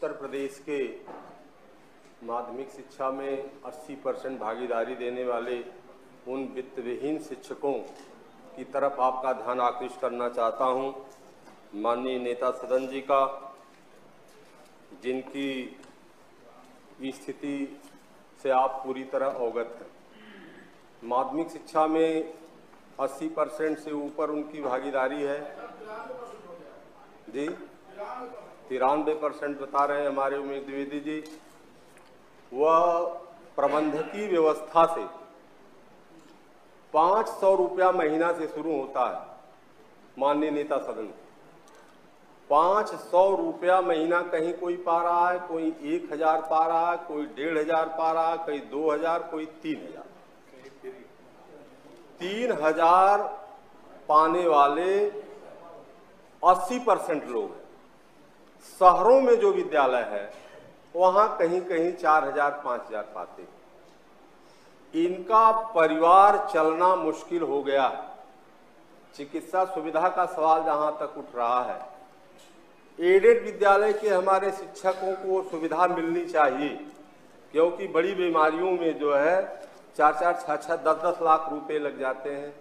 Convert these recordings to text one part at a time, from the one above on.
उत्तर प्रदेश के माध्यमिक शिक्षा में 80% भागीदारी देने वाले उन वित्त विहीन शिक्षकों की तरफ आपका ध्यान आकृष्ट करना चाहता हूं। माननीय नेता सदन जी का, जिनकी स्थिति से आप पूरी तरह अवगत हैं। माध्यमिक शिक्षा में 80% से ऊपर उनकी भागीदारी है जी, 93% बता रहे हैं हमारे उमेश द्विवेदी जी। वह प्रबंधकीय व्यवस्था से 500 रुपया महीना से शुरू होता है। माननीय नेता सदन, 500 रुपया महीना कहीं कोई पा रहा है, कोई 1000 पा रहा है, कोई 1500 पा रहा है, कोई 2000, कोई 3000। 3000 पाने वाले 80% लोग हैं। शहरों में जो विद्यालय है वहां कहीं कहीं 4000 5000 पाते हैं। इनका परिवार चलना मुश्किल हो गया। चिकित्सा सुविधा का सवाल जहां तक उठ रहा है, एडेड विद्यालय के हमारे शिक्षकों को सुविधा मिलनी चाहिए, क्योंकि बड़ी बीमारियों में जो है 4-4, 6-6, 10-10 लाख रुपए लग जाते हैं।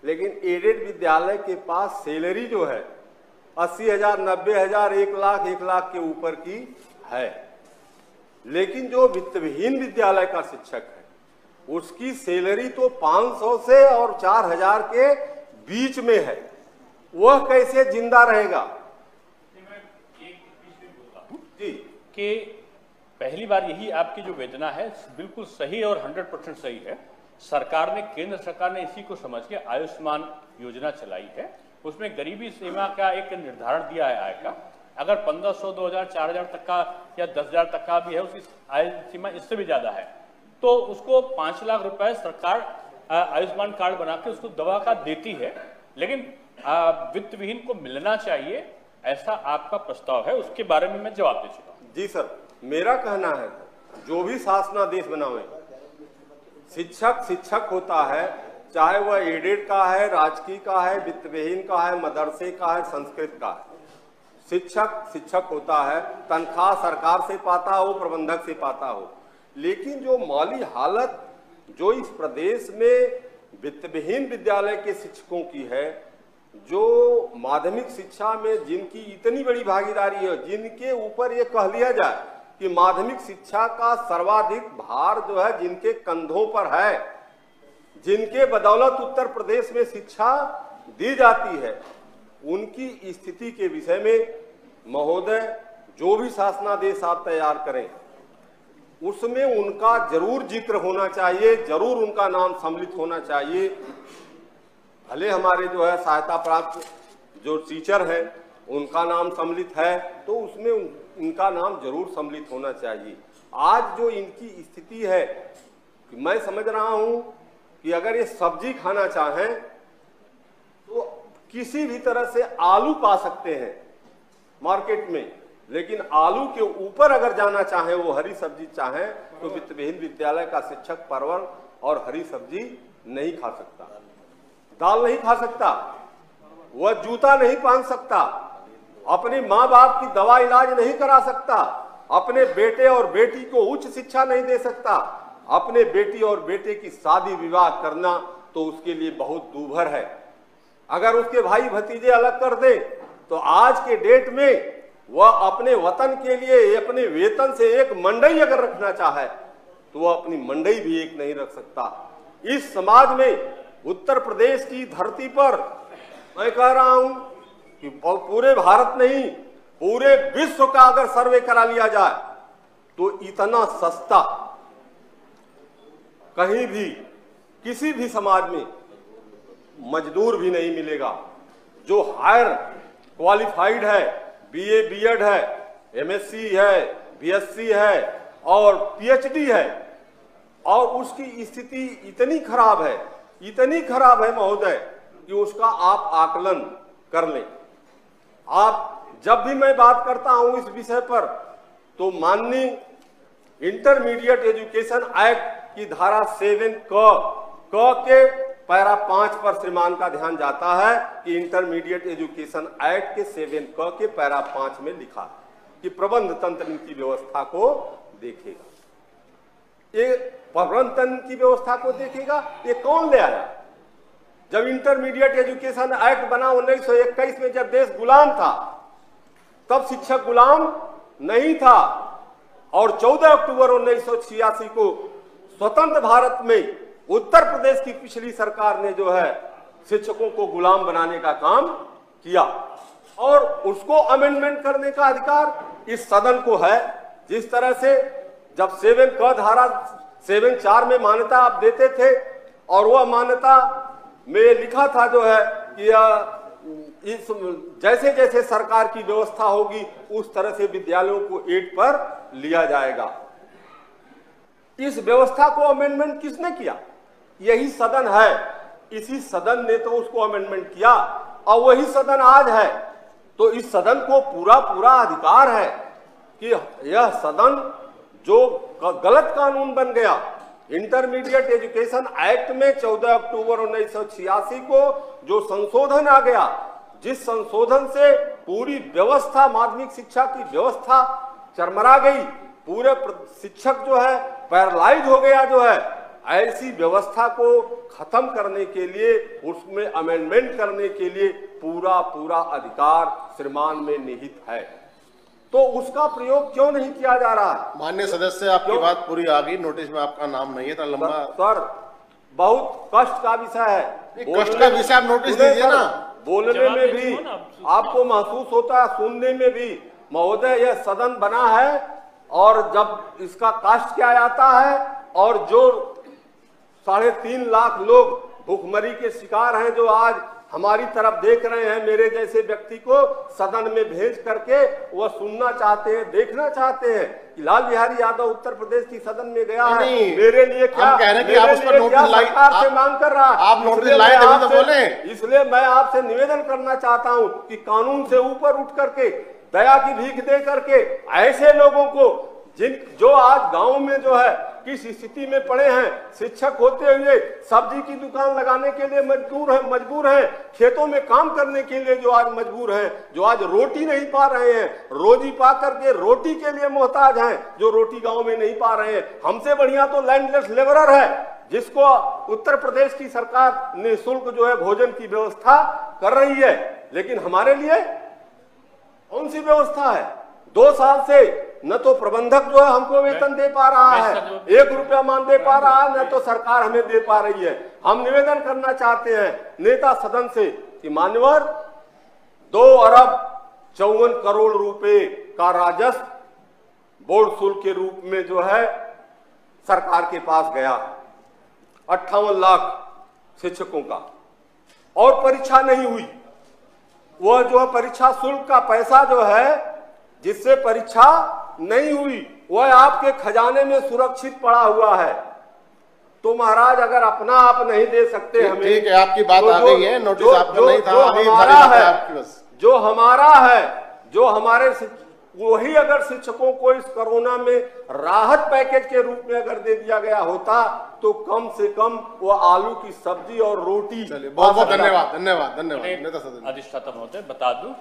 लेकिन एडेड विद्यालय के पास सैलरी जो है 80,000, 90,000, 1 लाख के ऊपर की है। लेकिन जो वित्त विहीन विद्यालय का शिक्षक है उसकी सैलरी तो 500 से और 4000 के बीच में है। वह कैसे जिंदा रहेगा जी? कि पहली बार यही आपकी जो वेदना है बिल्कुल सही और 100% सही है। सरकार ने, केंद्र सरकार ने इसी को समझ के आयुष्मान योजना चलाई है। उसमें गरीबी सीमा का एक निर्धारण दिया है आय का। अगर 1500, 2000, 4000 तक का या 10,000 तक का भी है, उसकी आय सीमा इससे भी ज्यादा है, तो उसको 5 लाख रुपए सरकार आयुष्मान कार्ड बना के उसको दवा का देती है। लेकिन वित्त विहीन को मिलना चाहिए, ऐसा आपका प्रस्ताव है। उसके बारे में मैं जवाब दे चुका हूं। जी सर, मेरा कहना है जो भी शासनादेश बनावे, शिक्षक होता है, चाहे वह एडेड का है, राजकीय का है, वित्त विहीन का है, मदरसे का है, संस्कृत का है। शिक्षक होता है। तनख्वाह सरकार से पाता हो, प्रबंधक से पाता हो। लेकिन जो माली हालत जो इस प्रदेश में वित्त विहीन विद्यालय के शिक्षकों की है, जो माध्यमिक शिक्षा में जिनकी इतनी बड़ी भागीदारी है, जिनके ऊपर ये कह लिया जाए कि माध्यमिक शिक्षा का सर्वाधिक भार जो है जिनके कंधों पर है, जिनके बदौलत उत्तर प्रदेश में शिक्षा दी जाती है, उनकी स्थिति के विषय में महोदय जो भी शासनादेश आप तैयार करें उसमें उनका जरूर जिक्र होना चाहिए, जरूर उनका नाम सम्मिलित होना चाहिए। भले हमारे जो है सहायता प्राप्त जो टीचर है उनका नाम सम्मिलित है, तो उसमें इनका नाम जरूर सम्मिलित होना चाहिए। आज जो इनकी स्थिति है कि मैं समझ रहा हूं कि अगर ये सब्जी खाना चाहें तो किसी भी तरह से आलू पा सकते हैं मार्केट में, लेकिन आलू के ऊपर अगर जाना चाहें, वो हरी सब्जी चाहें, तो वित्त विहीन विद्यालय का शिक्षक परवल और हरी सब्जी नहीं खा सकता, दाल नहीं खा सकता, वह जूता नहीं पहन सकता, अपने माँ बाप की दवा इलाज नहीं करा सकता, अपने बेटे और बेटी को उच्च शिक्षा नहीं दे सकता। अपने बेटी और बेटे की शादी विवाह करना तो उसके लिए बहुत दूभर है। अगर उसके भाई भतीजे अलग कर दे तो आज के डेट में वह अपने वतन के लिए अपने वेतन से एक मंडई अगर रखना चाहे तो वह अपनी मंडई भी एक नहीं रख सकता। इस समाज में उत्तर प्रदेश की धरती पर मैं कह रहा हूं कि पूरे भारत नहीं, पूरे विश्व का अगर सर्वे करा लिया जाए तो इतना सस्ता कहीं भी किसी भी समाज में मजदूर भी नहीं मिलेगा जो हायर क्वालिफाइड है, बीए बीएड है, एमएससी है, बीएससी है और पीएचडी है, और उसकी स्थिति इतनी खराब है महोदय कि उसका आप आकलन कर लें। आप जब भी मैं बात करता हूं इस विषय पर तो माननीय इंटरमीडिएट एजुकेशन एक्ट की धारा 7 क के पैरा 5 पर श्रीमान का ध्यान जाता है कि इंटरमीडिएट एजुकेशन एक्ट के 7 क के पैरा 5 में लिखा है कि प्रबंध तंत्र की व्यवस्था को देखेगा। ये प्रबंध तंत्र की व्यवस्था को देखेगा, ये कौन ले आया? जब इंटरमीडिएट एजुकेशन एक्ट बना 1921 में, जब देश गुलाम था, तब शिक्षक गुलाम नहीं था। और 14 अक्टूबर 1986 को स्वतंत्र भारत में उत्तर प्रदेश की पिछली सरकार ने जो है शिक्षकों को गुलाम बनाने का काम किया, और उसको अमेंडमेंट करने का अधिकार इस सदन को है। जिस तरह से जब 7 क धारा 7(4) में मान्यता आप देते थे, और वह मान्यता में लिखा था जो है कि इस जैसे जैसे सरकार की व्यवस्था होगी उस तरह से विद्यालयों को 8 पर लिया जाएगा। इस व्यवस्था को अमेंडमेंट किसने किया? यही सदन है। इसी सदन ने तो उसको अमेंडमेंट किया, और वही सदन आज है। तो इस सदन को पूरा अधिकार है कि यह सदन जो गलत कानून बन गया, इंटरमीडिएट एजुकेशन एक्ट में 14 अक्टूबर 1986 को जो संशोधन आ गया, जिस संशोधन से पूरी व्यवस्था, माध्यमिक शिक्षा की व्यवस्था चरमरा गई, पूरे शिक्षक जो है पैरालाइज हो गया जो है, ऐसी व्यवस्था को खत्म करने के लिए, उसमें अमेंडमेंट करने के लिए पूरा अधिकार श्रीमान में निहित है। तो उसका प्रयोग क्यों नहीं किया जा रहा है? माननीय सदस्य, आपकी बात पूरी आ गई। नोटिस में आपका नाम नहीं है, तो लंबा सर बहुत कष्ट का विषय है। कष्ट का विषय आप नोटिस दीजिए ना। बोलने में भी आपको महसूस होता है, सुनने में भी। महोदय, यह सदन बना है, और जब इसका कास्ट किया जाता है, और जो 3.5 लाख लोग भूखमरी के शिकार हैं, जो आज हमारी तरफ देख रहे हैं, मेरे जैसे व्यक्ति को सदन में भेज करके वह सुनना चाहते हैं, देखना चाहते हैं कि लाल बिहारी यादव उत्तर प्रदेश की सदन में गया है। मेरे लिए क्या, हम कह रहे हैं कि आप उस पर नोटिस सरकार से मांग कर रहा है? आप नोटिस लाए तभी तो बोले। इसलिए मैं आपसे निवेदन करना चाहता हूं कि कानून से ऊपर उठ करके, दया की भीख दे करके, ऐसे लोगों को जो आज गांव में जो है किस स्थिति में पड़े हैं, शिक्षक होते हुए सब्जी की दुकान लगाने के लिए मजबूर हैं, खेतों में काम करने के लिए जो आज मजबूर हैं, जो आज रोटी नहीं पा रहे हैं, रोजी पा करके रोटी के लिए मोहताज हैं, जो रोटी गांव में नहीं पा रहे हैं। हमसे बढ़िया तो लैंडलेस लेबरर है, जिसको उत्तर प्रदेश की सरकार निःशुल्क जो है भोजन की व्यवस्था कर रही है। लेकिन हमारे लिए कौन सी व्यवस्था है? 2 साल से न तो प्रबंधक जो है हमको वेतन दे पा रहा है, 1 रुपया मान दे पा रहा है, न तो सरकार हमें दे पा रही है। हम निवेदन करना चाहते हैं नेता सदन से कि मान्यवर, 2 अरब 54 करोड़ रुपए का राजस्व बोर्ड शुल्क के रूप में जो है सरकार के पास गया, 58 लाख शिक्षकों का, और परीक्षा नहीं हुई। वह जो है परीक्षा शुल्क का पैसा जो है, जिससे परीक्षा नहीं हुई, वह आपके खजाने में सुरक्षित पड़ा हुआ है। तो महाराज, अगर अपना आप नहीं दे सकते हमें, ठीक है, आपकी बात आ गई है। नोटिस आपका नहीं था, जो हमारा है, जो हमारे, वही अगर शिक्षकों को इस कोरोना में राहत पैकेज के रूप में अगर दे दिया गया होता, तो कम से कम वो आलू की सब्जी और रोटी। बहुत बहुत धन्यवाद। नेता सदन अधिष्ठाता महोदय, बता दूं